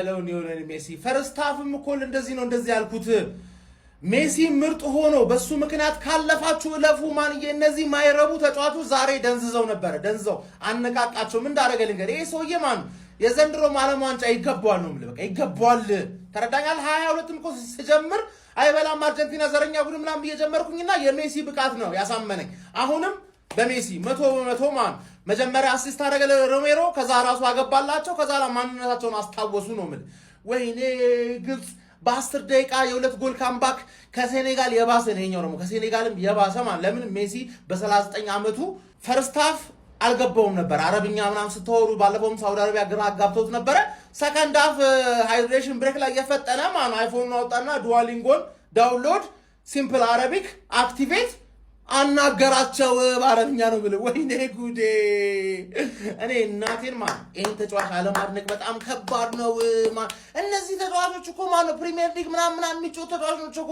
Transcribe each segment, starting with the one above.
ያለውን የሆነ ሜሲ ፈርስት ሃፍም እኮ እንደዚህ ያልኩት ሜሲ ምርጥ ሆኖ በሱ ምክንያት ካለፋችሁ እለፉ። ማንዬ እነዚህ ማይረቡ ተጫዋቾች ዛሬ ደንዝዘው አነቃቃቸው። ምን እንዳደረገ ልንገር። ይሄ ሰውዬ ማን የዘንድሮ ዓለም ዋንጫ ይገባዋል ነው የምልህ። በቃ ይገባዋል። ተረዳኛል። 22ም እኮ ሲጀምር አይበላም አርጀንቲና ዘረኛ ቡድን ምናምን እየጀመርኩኝና የሜሲ ብቃት ነው ያሳመነኝ። አሁንም በሜሲ 100% ማን መጀመሪያ አሲስት አደረገ ሮሜሮ፣ ከዛ ራሱ አገባላቸው፣ ከዛ ማንነታቸውን አስታወሱ ነው የምልህ። ወይኔ ግብጽ በ10 ደቂቃ የ2 ጎል ካምባክ ከሴኔጋል የባሰ ነው። ደግሞ ከሴኔጋልም የባሰ ማለት ለምን ሜሲ በ39 ዓመቱ ፈርስት ሃፍ አልገባውም ነበር። አረብኛ ምናምን ስተወሩ ባለፈውም ሳውዲ አረቢያ ግራ አጋብቶት ነበረ። ሰከንድ ሃፍ ሃይድሬሽን ብሬክ ላይ የፈጠነ ማን አይፎን አወጣና ዱዋሊንጎን ዳውንሎድ ሲምፕል አረቢክ አክቲቬት አናገራቸው በአረብኛ ነው ብለ። ወይኔ ጉዴ! እኔ እናቴን ማን ይሄን ተጫዋች አለማድነቅ በጣም ከባድ ነው። እነዚህ ተጫዋቾች እኮ ነው ፕሪሚየር ሊግ ምናምን የሚጮህ ተጫዋቾች እኮ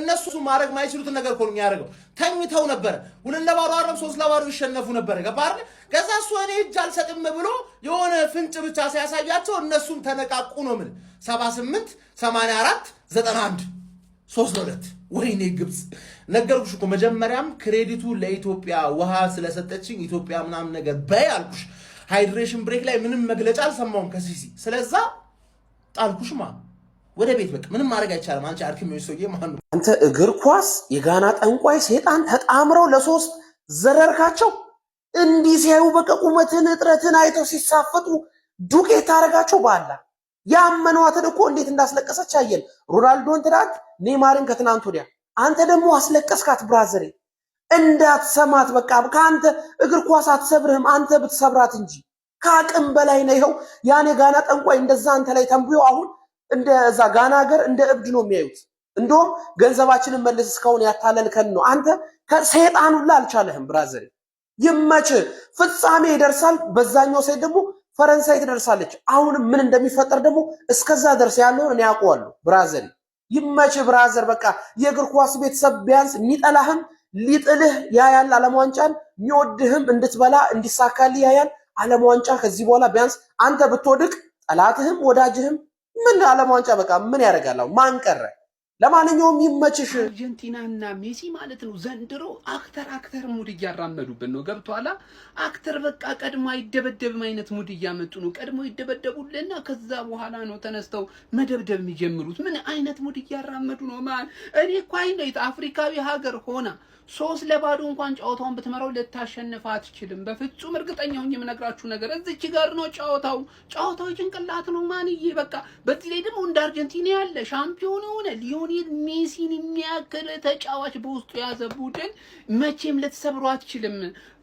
እነሱ ማድረግ ማይችሉትን ነገር እኮ ነው የሚያደርገው። ተኝተው ነበር 2-0 አረብ 3-0 ይሸነፉ ነበር። ገባር ከዛ እሱ እኔ እጅ አልሰጥም ብሎ የሆነ ፍንጭ ብቻ ሲያሳያቸው እነሱም ተነቃቁ ነው ምን 78 84 91 3-2 ወይኔ ግብጽ ነገርኩሽ እኮ መጀመሪያም ክሬዲቱ ለኢትዮጵያ ውሃ ስለሰጠችኝ ኢትዮጵያ ምናምን ነገር በይ አልኩሽ። ሃይድሬሽን ብሬክ ላይ ምንም መግለጫ አልሰማውም ከሲሲ። ስለዛ ጣልኩሽ ወደ ቤት በቃ ምንም ማድረግ አይቻልም። አንቺ አርክም ሰውዬ ማን ነው አንተ? እግር ኳስ የጋና ጠንቋይ ሰይጣን ተጣምረው ለሶስት ዘረርካቸው። እንዲህ ሲያዩ በቃ ቁመትን እጥረትን አይተው ሲሳፈጡ ዱቄት ታረጋቸው ባላ ያመኗትን እኮ እንዴት እንዳስለቀሰች አየን። ሮናልዶን ትናንት፣ ኔይማርን ከትናንት ወዲያ። አንተ ደግሞ አስለቀስካት ብራዘሬ። እንዳትሰማት በቃ ከአንተ እግር ኳስ አትሰብርህም አንተ ብትሰብራት እንጂ ከአቅም በላይ ነው። ይኸው ያኔ ጋና ጠንቋይ እንደዛ አንተ ላይ ተንብዮ አሁን እንደዛ ጋና ሀገር እንደ እብድ ነው የሚያዩት። እንደውም ገንዘባችንን መልስ እስካሁን ያታለልከን ነው። አንተ ከሰይጣን ሁላ አልቻለህም ብራዘሬ። ይመች ፍጻሜ ይደርሳል። በዛኛው ሳይድ ደግሞ ፈረንሳይ ትደርሳለች። አሁን ምን እንደሚፈጠር ደግሞ እስከዛ ደርስ ያለውን እኔ ያውቀዋለሁ ብራዘር። ይመች ብራዘር። በቃ የእግር ኳስ ቤተሰብ ቢያንስ የሚጠላህም ሊጥልህ ያያል። ዓለም ዋንጫን የሚወድህም እንድትበላ እንዲሳካልህ ያያል። ዓለም ዋንጫ ከዚህ በኋላ ቢያንስ አንተ ብትወድቅ ጠላትህም ወዳጅህም ምን ዓለም ዋንጫ በቃ ምን ያደርጋል? ማን ቀረ? ለማንኛውም ይመችሽ። አርጀንቲናና ሜሲ ማለት ነው ዘንድሮ አክተር ሙድ እያራመዱብን ነው። ገብቷላ? አክተር በቃ ቀድሞ አይደበደብም አይነት ሙድ እያመጡ ነው። ቀድሞ ይደበደቡልና ከዛ በኋላ ነው ተነስተው መደብደብ የሚጀምሩት። ምን አይነት ሙድ እያራመዱ ነው? ማን እኔ እኮ አይነት አፍሪካዊ ሀገር ሆና 3-0 እንኳን ጨዋታውን ብትመራው ልታሸንፍ አትችልም። በፍጹም እርግጠኛ ሆኜ የምነግራችሁ ነገር እዚች ጋር ነው ጨዋታው ጭንቅላት ነው ማንዬ። በቃ በዚህ ላይ ደግሞ እንደ አርጀንቲና ያለ ሻምፒዮን ሆነ ሊዮኔል ሜሲን የሚያክል ተጫዋች በውስጡ የያዘ ቡድን መቼም ልትሰብሩ አትችልም።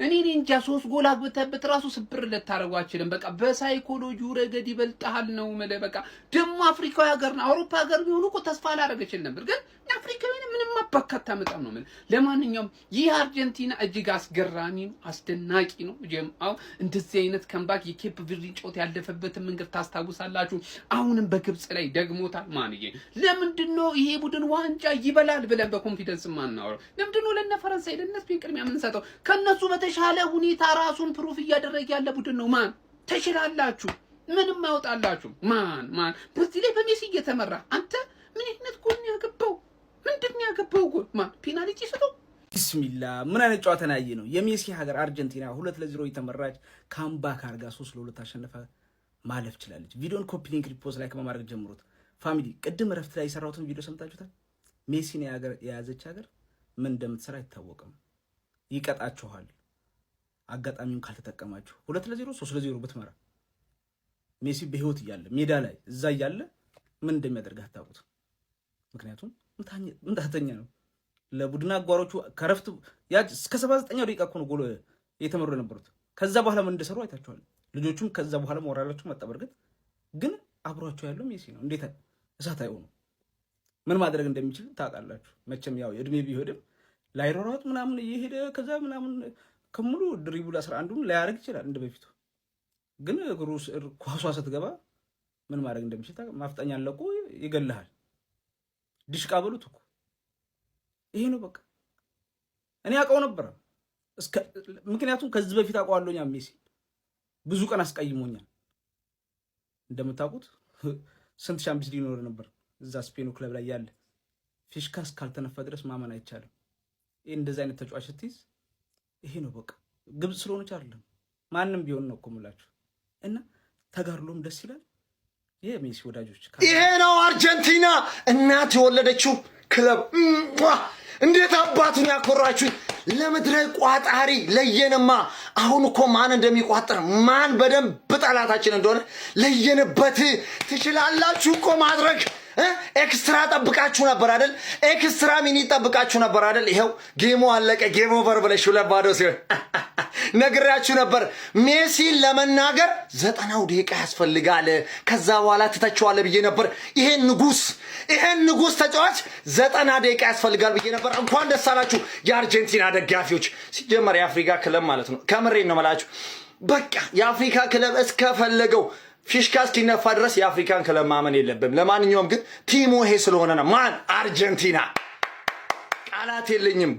እኔ እንጃ 3 ጎል አግብተህበት ራሱ ስብር ልታረጉ አትችልም። በቃ በሳይኮሎጂው ረገድ ይበልጣል ነው ማለት። በቃ ደግሞ አፍሪካዊ ሀገር ነው። አውሮፓ ሀገር ቢሆኑ እኮ ተስፋ ላደረገችል ነበር፣ ግን አፍሪካዊ ምንም አባካታ መጣም ነው ማለት። ለማንኛውም ይህ አርጀንቲና እጅግ አስገራሚ ነው፣ አስደናቂ ነው። ጀምአው እንደዚህ አይነት ከምባክ የኬፕ ቨርዲ ጨዋታ ያለፈበትን መንገድ ታስታውሳላችሁ። አሁንም በግብጽ ላይ ደግሞታል ማንዬ። ለምንድነው ይሄ ቡድን ዋንጫ ይበላል ብለን በኮንፊደንስ ማናወራው? ለምንድነው ለነ ፈረንሳይ ለነ ስፔን ቅድሚያ የምንሰጠው? ከነሱ በተሻለ ሁኔታ ራሱን ፕሩፍ እያደረገ ያለ ቡድን ነው። ማን ተሽላላችሁ? ምንም አይወጣላችሁ። ማን በዚህ ላይ በሜሲ እየተመራ አንተ ምን አይነት ጎል ያገባው? ምንድነው ያገባው ጎል? ማን ፔናልቲ ሰጠው? ቢስሚላ ምን አይነት ጨዋታ ነው ነው? የሜሲ ሀገር አርጀንቲና 2-0 የተመራች ካምባክ አርጋ 3-2 አሸነፈ ማለፍ ይችላልች። ቪዲዮን ኮፒ ሊንክ ሪፖስት ላይክ በማድረግ ጀምሩት። ፋሚሊ ቅድም ረፍት ላይ የሰራሁትን ቪዲዮ ሰምታችሁታል። ሜሲን የያዘች ሀገር ምን እንደምትሰራ አይታወቅም። ይቀጣችኋል አጋጣሚውን ካልተጠቀማችሁ። 2-0 3-0 ብትመራ ሜሲ በህይወት እያለ ሜዳ ላይ እዛ እያለ ምን እንደሚያደርግ አታውቁት። ምክንያቱም ምንታተኛ ነው። ለቡድን አጓሮቹ ከረፍት ያጅ እስከ 79ኛው ደቂቃ እኮ ነው ጎል የተመሩ የነበሩት። ከዛ በኋላ ምን እንደሰሩ አይታችኋል። ልጆቹም ከዛ በኋላ ሞራላቸው መጣ። በርግጥ ግን አብሯቸው ያለው ሜሲ ነው። እንዴት እሳት አይሆኑ? ምን ማድረግ እንደሚችል ታውቃላችሁ። መቼም ያው እድሜ ቢሄድም ላይሮራት ምናምን እየሄደ ከዛ ምናምን ከሙሉ ድሪቡል 11ዱን ላያደርግ ይችላል እንደ በፊቱ። ግን እግሩ ኳሷ ስትገባ ምን ማድረግ እንደሚችል ማፍጠኛ አለቁ ይገልሃል። ዲሽቃ በሉት እኮ ይሄ ነው በቃ። እኔ አውቀው ነበር ምክንያቱም ከዚህ በፊት አውቀዋለሁኛ። ሜሲ ብዙ ቀን አስቀይሞኛል እንደምታውቁት። ስንት ሻምፒዮንስ ሊግ ሊኖር ነበር እዛ ስፔኑ ክለብ ላይ ያለ ፊሽካ እስካልተነፋ ድረስ ማመን አይቻልም። ይሄ እንደዚህ አይነት ተጫዋች ስትይዝ ይሄ ነው በቃ። ግብጽ ስለሆነች አይደለም ማንም ቢሆን ነው እኮ የምላችሁ። እና ተጋድሎም ደስ ይላል። የሜሲ ወዳጆች ይሄ ነው አርጀንቲና እናት የወለደችው ክለብ። እንዴት አባቱን ያኮራችሁ ለምድራዊ ቋጣሪ ለየንማ። አሁን እኮ ማን እንደሚቋጠር ማን በደንብ ጠላታችን እንደሆነ ለየንበት። ትችላላችሁ እኮ ማድረግ። ኤክስትራ ጠብቃችሁ ነበር አይደል? ኤክስትራ ሚኒ ጠብቃችሁ ነበር አይደል? ይሄው ጌሙ አለቀ። ጌም ኦቨር ብለሽ ለባዶ ሲሆን ነግራችሁ ነበር። ሜሲን ለመናገር 90 ደቂቃ ያስፈልጋል፣ ከዛ በኋላ ትተቸዋለህ ብዬ ነበር። ይሄን ንጉስ ተጫዋች 90 ደቂቃ ያስፈልጋል ብዬ ነበር። እንኳን ደስ አላችሁ የአርጀንቲና ደጋፊዎች። ሲጀመር የአፍሪካ ክለብ ማለት ነው። ከምሬን ነው የምላችሁ። በቃ የአፍሪካ ክለብ እስከፈለገው ፊሽካ እስኪነፋ ድረስ የአፍሪካን ክለብ ማመን የለብም። ለማንኛውም ግን ቲሙ ይሄ ስለሆነ ነው። ማን አርጀንቲና። ቃላት የለኝም።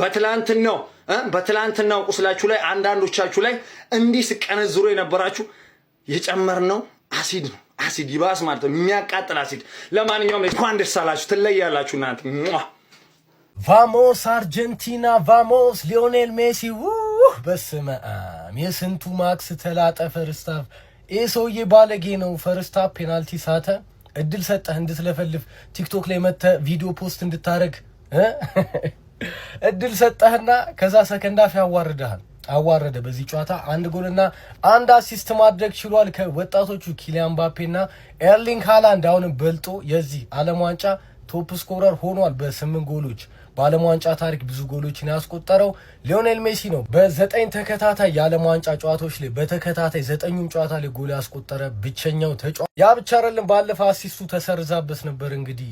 በትላንትናው ቁስላችሁ ላይ አንዳንዶቻችሁ ላይ እንዲህ ስቀነዝሩ የነበራችሁ የጨመርነው አሲድ ነው። አሲድ ይባስ ማለት ነው፣ የሚያቃጥል አሲድ። ለማንኛውም እንኳን ደስ አላችሁ፣ ትለያላችሁ እናንተ። ቫሞስ አርጀንቲና ቫሞስ ሊዮኔል ሜሲ። በስመ አብ የስንቱ ማክስ ተላጠ። ፈርስታፍ ይህ ሰውዬ ባለጌ ነው። ፈርስታፍ ፔናልቲ ሳተ። እድል ሰጠህ እንድትለፈልፍ ቲክቶክ ላይ መጥተህ ቪዲዮ ፖስት እንድታረግ እድል ሰጠህና ከዛ ሰከንድ አፍ አዋረደ። በዚህ ጨዋታ 1 ጎልና 1 አሲስት ማድረግ ችሏል። ከወጣቶቹ ኪሊያን ምባፔና ኤርሊንግ ሃላንድ አሁንም በልጦ የዚህ ዓለም ዋንጫ ቶፕ ስኮረር ሆኗል በ8 ጎሎች። በዓለም ዋንጫ ታሪክ ብዙ ጎሎችን ያስቆጠረው ሊዮኔል ሜሲ ነው። በ9 ተከታታይ የዓለም ዋንጫ ጨዋታዎች ላይ በተከታታይ 9ኙም ጨዋታ ላይ ጎል ያስቆጠረ ብቸኛው ተጫዋች። ያ ብቻ አይደለም፣ ባለፈ አሲስቱ ተሰርዛበት ነበር። እንግዲህ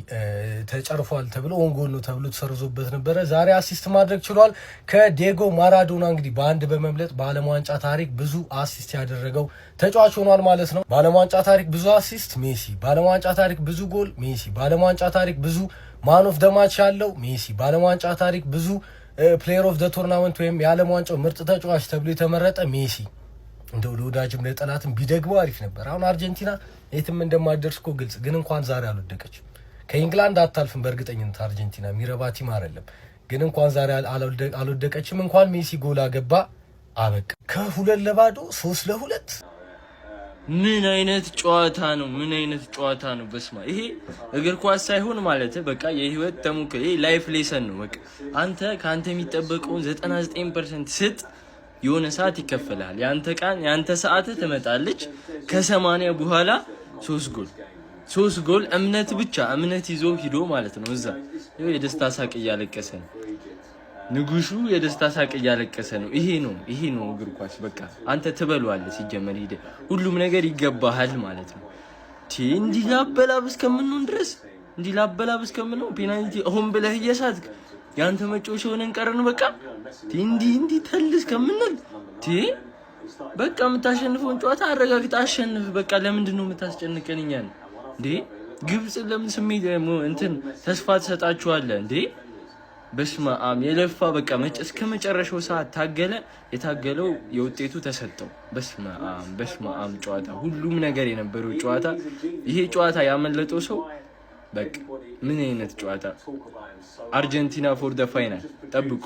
ተጨርፏል ተብሎ ኦን ጎል ነው ተብሎ ተሰርዞበት ነበረ። ዛሬ አሲስት ማድረግ ችሏል ከዲየጎ ማራዶና። እንግዲህ በአንድ በመምለጥ በዓለም ዋንጫ ታሪክ ብዙ አሲስት ያደረገው ተጫዋች ሆኗል ማለት ነው። በዓለም ዋንጫ ታሪክ ብዙ አሲስት ሜሲ፣ በዓለም ዋንጫ ታሪክ ብዙ ጎል ሜሲ፣ በዓለም ዋንጫ ታሪክ ብዙ ማን ኦፍ ደ ማች ያለው ሜሲ፣ በዓለም ዋንጫ ታሪክ ብዙ ፕሌየር ኦፍ ደ ቶርናመንት ወይም የዓለም ዋንጫው ምርጥ ተጫዋች ተብሎ የተመረጠ ሜሲ። እንደው ለወዳጅም ለጠላትም ቢደግመው አሪፍ ነበር። አሁን አርጀንቲና የትም እንደማደርስ እኮ ግልጽ፣ ግን እንኳን ዛሬ አልወደቀችም። ከኢንግላንድ አታልፍም በእርግጠኝነት አርጀንቲና፣ የሚረባ ቲም አይደለም። ግን እንኳን ዛሬ አልወደቀችም። እንኳን ሜሲ ጎል አገባ፣ አበቃ። ከ2-2 3-2 ምን አይነት ጨዋታ ነው? ምን አይነት ጨዋታ ነው? በስማ ይሄ እግር ኳስ ሳይሆን ማለት በቃ የህይወት ተሞክሮ፣ ይሄ ላይፍ ሌሰን ነው። በቃ አንተ ካንተ የሚጠበቀውን 99% ስጥ፣ የሆነ ሰዓት ይከፈላል። ያንተ ሰዓት ትመጣለች። ከ80 በኋላ 3 ጎል እምነት ይዞ ሂዶ ማለት ነው። እዛ ይሄ የደስታ ሳቅ እያለቀሰ ነው ንጉሱ፣ የደስታ ሳቅ እያለቀሰ ነው። ይሄ ነው እግር ኳስ። በቃ አንተ ትበሏለህ። ሲጀመር ሄደ ሁሉም ነገር ይገባሃል ማለት ነው። እንዲህ ላበላብ እስከምንሆን ፔናልቲ አሁን ብለህ እየሳትክ ያንተ መጮሽ ሆነን ቀረን። በቃ እንዲህ ተልስ ከምንል በቃ የምታሸንፈውን ጨዋታ አረጋግጥ፣ አሸንፍ። በቃ ለምንድን ነው የምታስጨንቀን እኛን እንዴ? ግብጽ ለምን ስሜት ተስፋ ትሰጣችኋለህ እንዴ? በስመ አብ የለፋ በቃ እስከ መጨረሻው ሰዓት ታገለ። የታገለው የውጤቱ ተሰጠው። በስመ አብ ጨዋታ፣ ሁሉም ነገር የነበረው ጨዋታ። ይሄ ጨዋታ ያመለጠው ሰው በቃ ምን አይነት ጨዋታ! አርጀንቲና ፎር ደ ፋይናል ጠብቁ።